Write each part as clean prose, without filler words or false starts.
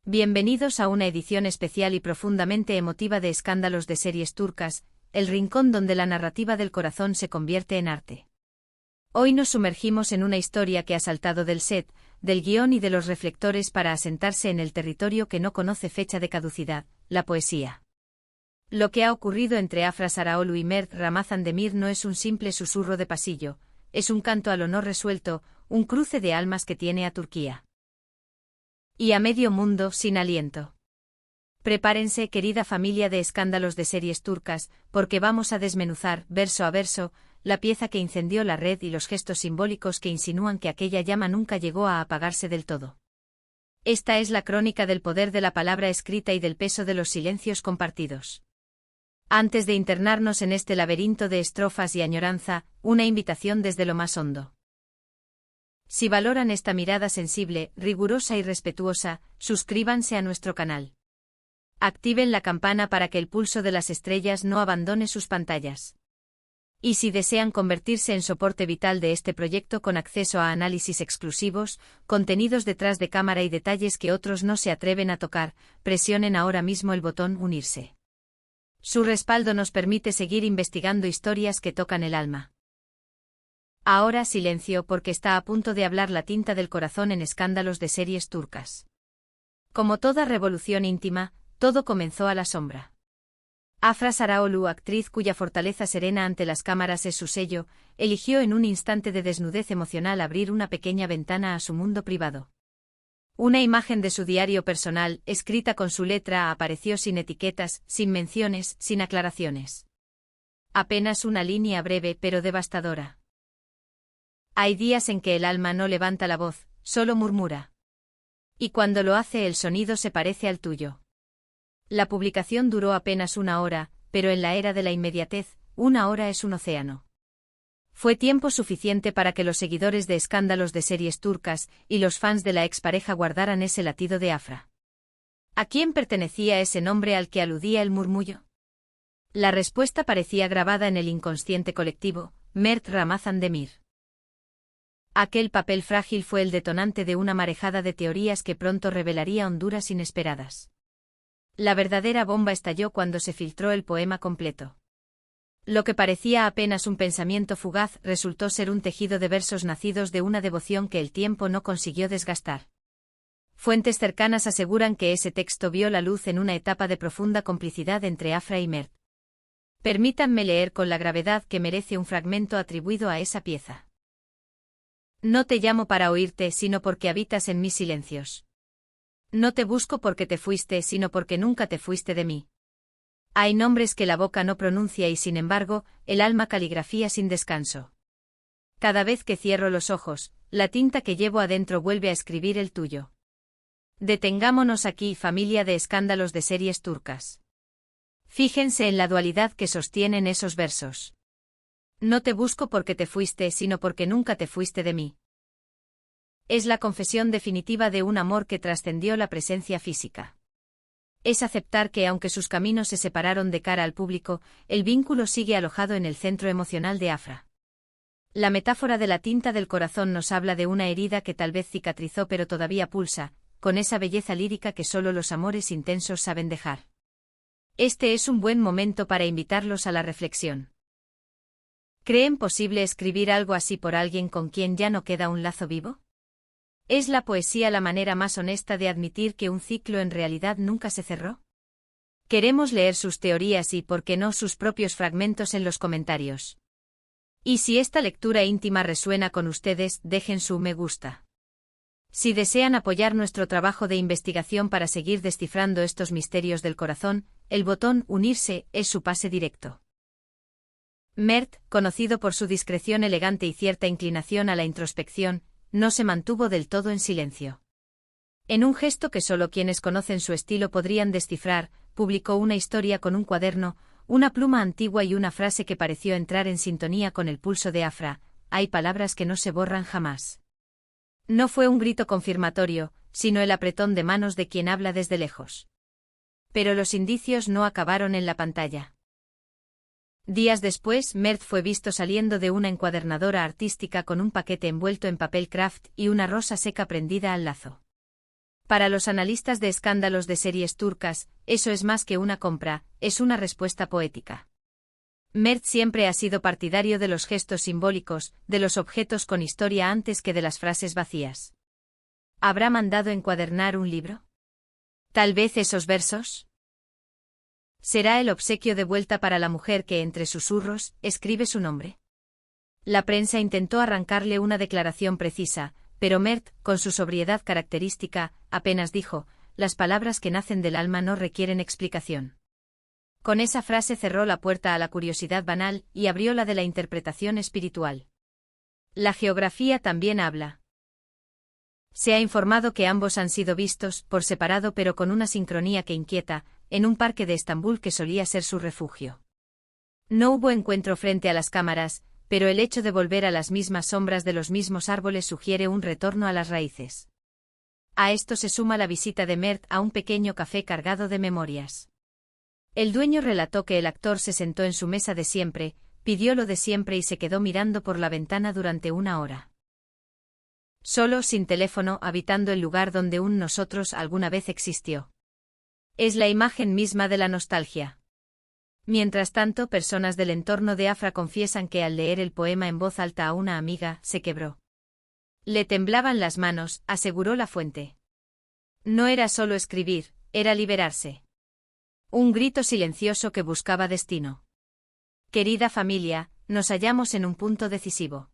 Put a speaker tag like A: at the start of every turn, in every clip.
A: Bienvenidos a una edición especial y profundamente emotiva de Escándalos de series turcas, el rincón donde la narrativa del corazón se convierte en arte. Hoy nos sumergimos en una historia que ha saltado del set, del guión y de los reflectores para asentarse en el territorio que no conoce fecha de caducidad, la poesía. Lo que ha ocurrido entre Afra Saraoglu y Mert Ramazan Demir no es un simple susurro de pasillo, es un canto al honor resuelto, un cruce de almas que tiene a Turquía y a medio mundo sin aliento. Prepárense, querida familia de escándalos de series turcas, porque vamos a desmenuzar, verso a verso, la pieza que incendió la red y los gestos simbólicos que insinúan que aquella llama nunca llegó a apagarse del todo. Esta es la crónica del poder de la palabra escrita y del peso de los silencios compartidos. Antes de internarnos en este laberinto de estrofas y añoranza, una invitación desde lo más hondo. Si valoran esta mirada sensible, rigurosa y respetuosa, suscríbanse a nuestro canal. Activen la campana para que el pulso de las estrellas no abandone sus pantallas. Y si desean convertirse en soporte vital de este proyecto con acceso a análisis exclusivos, contenidos detrás de cámara y detalles que otros no se atreven a tocar, presionen ahora mismo el botón unirse. Su respaldo nos permite seguir investigando historias que tocan el alma. Ahora silencio porque está a punto de hablar la tinta del corazón en escándalos de series turcas. Como toda revolución íntima, todo comenzó a la sombra. Afra Saraoglu, actriz cuya fortaleza serena ante las cámaras es su sello, eligió en un instante de desnudez emocional abrir una pequeña ventana a su mundo privado. Una imagen de su diario personal, escrita con su letra, apareció sin etiquetas, sin menciones, sin aclaraciones. Apenas una línea breve pero devastadora. Hay días en que el alma no levanta la voz, solo murmura. Y cuando lo hace el sonido se parece al tuyo. La publicación duró apenas una hora, pero en la era de la inmediatez, una hora es un océano. Fue tiempo suficiente para que los seguidores de escándalos de series turcas y los fans de la expareja guardaran ese latido de Afra. ¿A quién pertenecía ese nombre al que aludía el murmullo? La respuesta parecía grabada en el inconsciente colectivo: Mert Ramazan Demir. Aquel papel frágil fue el detonante de una marejada de teorías que pronto revelaría honduras inesperadas. La verdadera bomba estalló cuando se filtró el poema completo. Lo que parecía apenas un pensamiento fugaz resultó ser un tejido de versos nacidos de una devoción que el tiempo no consiguió desgastar. Fuentes cercanas aseguran que ese texto vio la luz en una etapa de profunda complicidad entre Afra y Mert. Permítanme leer con la gravedad que merece un fragmento atribuido a esa pieza. No te llamo para oírte, sino porque habitas en mis silencios. No te busco porque te fuiste, sino porque nunca te fuiste de mí. Hay nombres que la boca no pronuncia y sin embargo, el alma caligrafía sin descanso. Cada vez que cierro los ojos, la tinta que llevo adentro vuelve a escribir el tuyo. Detengámonos aquí, familia de escándalos de series turcas. Fíjense en la dualidad que sostienen esos versos. No te busco porque te fuiste, sino porque nunca te fuiste de mí. Es la confesión definitiva de un amor que trascendió la presencia física. Es aceptar que aunque sus caminos se separaron de cara al público, el vínculo sigue alojado en el centro emocional de Afra. La metáfora de la tinta del corazón nos habla de una herida que tal vez cicatrizó pero todavía pulsa, con esa belleza lírica que solo los amores intensos saben dejar. Este es un buen momento para invitarlos a la reflexión. ¿Creen posible escribir algo así por alguien con quien ya no queda un lazo vivo? ¿Es la poesía la manera más honesta de admitir que un ciclo en realidad nunca se cerró? Queremos leer sus teorías y, por qué no, sus propios fragmentos en los comentarios. Y si esta lectura íntima resuena con ustedes, dejen su me gusta. Si desean apoyar nuestro trabajo de investigación para seguir descifrando estos misterios del corazón, el botón unirse es su pase directo. Mert, conocido por su discreción elegante y cierta inclinación a la introspección, no se mantuvo del todo en silencio. En un gesto que solo quienes conocen su estilo podrían descifrar, publicó una historia con un cuaderno, una pluma antigua y una frase que pareció entrar en sintonía con el pulso de Afra: hay palabras que no se borran jamás. No fue un grito confirmatorio, sino el apretón de manos de quien habla desde lejos. Pero los indicios no acabaron en la pantalla. Días después, Mert fue visto saliendo de una encuadernadora artística con un paquete envuelto en papel craft y una rosa seca prendida al lazo. Para los analistas de escándalos de series turcas, eso es más que una compra, es una respuesta poética. Mert siempre ha sido partidario de los gestos simbólicos, de los objetos con historia antes que de las frases vacías. ¿Habrá mandado encuadernar un libro? ¿Tal vez esos versos? ¿Será el obsequio de vuelta para la mujer que, entre susurros, escribe su nombre? La prensa intentó arrancarle una declaración precisa, pero Mert, con su sobriedad característica, apenas dijo: las palabras que nacen del alma no requieren explicación. Con esa frase cerró la puerta a la curiosidad banal y abrió la de la interpretación espiritual. La geografía también habla. Se ha informado que ambos han sido vistos, por separado pero con una sincronía que inquieta, en un parque de Estambul que solía ser su refugio. No hubo encuentro frente a las cámaras, pero el hecho de volver a las mismas sombras de los mismos árboles sugiere un retorno a las raíces. A esto se suma la visita de Mert a un pequeño café cargado de memorias. El dueño relató que el actor se sentó en su mesa de siempre, pidió lo de siempre y se quedó mirando por la ventana durante una hora. Solo, sin teléfono, habitando el lugar donde un nosotros alguna vez existió. Es la imagen misma de la nostalgia. Mientras tanto, personas del entorno de Afra confiesan que al leer el poema en voz alta a una amiga, se quebró. Le temblaban las manos, aseguró la fuente. No era solo escribir, era liberarse. Un grito silencioso que buscaba destino. Querida familia, nos hallamos en un punto decisivo.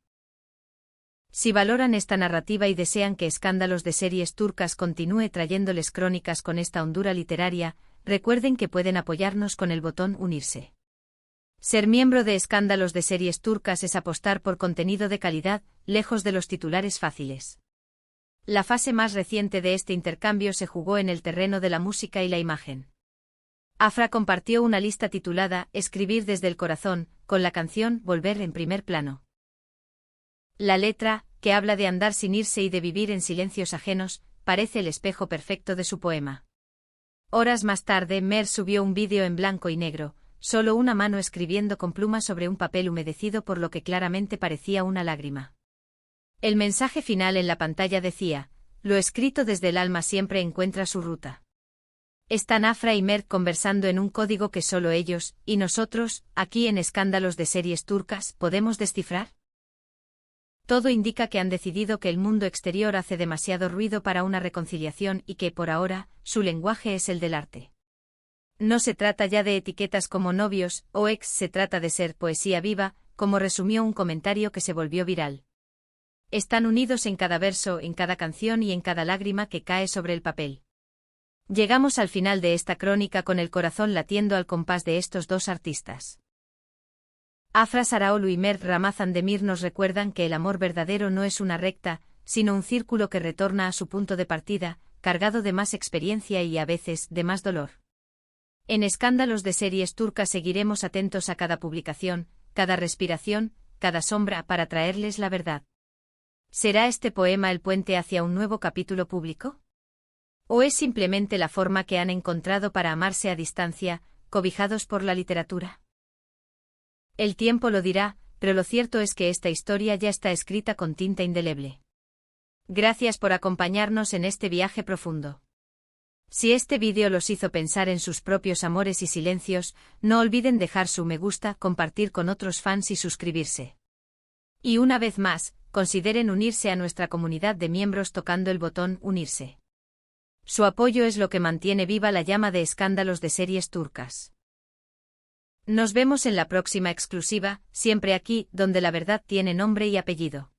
A: Si valoran esta narrativa y desean que Escándalos de series turcas continúe trayéndoles crónicas con esta hondura literaria, recuerden que pueden apoyarnos con el botón unirse. Ser miembro de Escándalos de series turcas es apostar por contenido de calidad, lejos de los titulares fáciles. La fase más reciente de este intercambio se jugó en el terreno de la música y la imagen. Afra compartió una lista titulada Escribir desde el corazón, con la canción Volver en primer plano. La letra, que habla de andar sin irse y de vivir en silencios ajenos, parece el espejo perfecto de su poema. Horas más tarde, Mert subió un vídeo en blanco y negro, solo una mano escribiendo con pluma sobre un papel humedecido por lo que claramente parecía una lágrima. El mensaje final en la pantalla decía: lo escrito desde el alma siempre encuentra su ruta. Están Afra y Mert conversando en un código que solo ellos, y nosotros, aquí en Escándalos de series turcas, podemos descifrar. Todo indica que han decidido que el mundo exterior hace demasiado ruido para una reconciliación y que, por ahora, su lenguaje es el del arte. No se trata ya de etiquetas como novios o ex, se trata de ser poesía viva, como resumió un comentario que se volvió viral. Están unidos en cada verso, en cada canción y en cada lágrima que cae sobre el papel. Llegamos al final de esta crónica con el corazón latiendo al compás de estos dos artistas. Afra Saraoglu y Mert Ramazan Demir nos recuerdan que el amor verdadero no es una recta, sino un círculo que retorna a su punto de partida, cargado de más experiencia y a veces de más dolor. En Escándalos de series turcas seguiremos atentos a cada publicación, cada respiración, cada sombra para traerles la verdad. ¿Será este poema el puente hacia un nuevo capítulo público? ¿O es simplemente la forma que han encontrado para amarse a distancia, cobijados por la literatura? El tiempo lo dirá, pero lo cierto es que esta historia ya está escrita con tinta indeleble. Gracias por acompañarnos en este viaje profundo. Si este vídeo los hizo pensar en sus propios amores y silencios, no olviden dejar su me gusta, compartir con otros fans y suscribirse. Y una vez más, consideren unirse a nuestra comunidad de miembros tocando el botón unirse. Su apoyo es lo que mantiene viva la llama de Escándalos de series turcas. Nos vemos en la próxima exclusiva, siempre aquí, donde la verdad tiene nombre y apellido.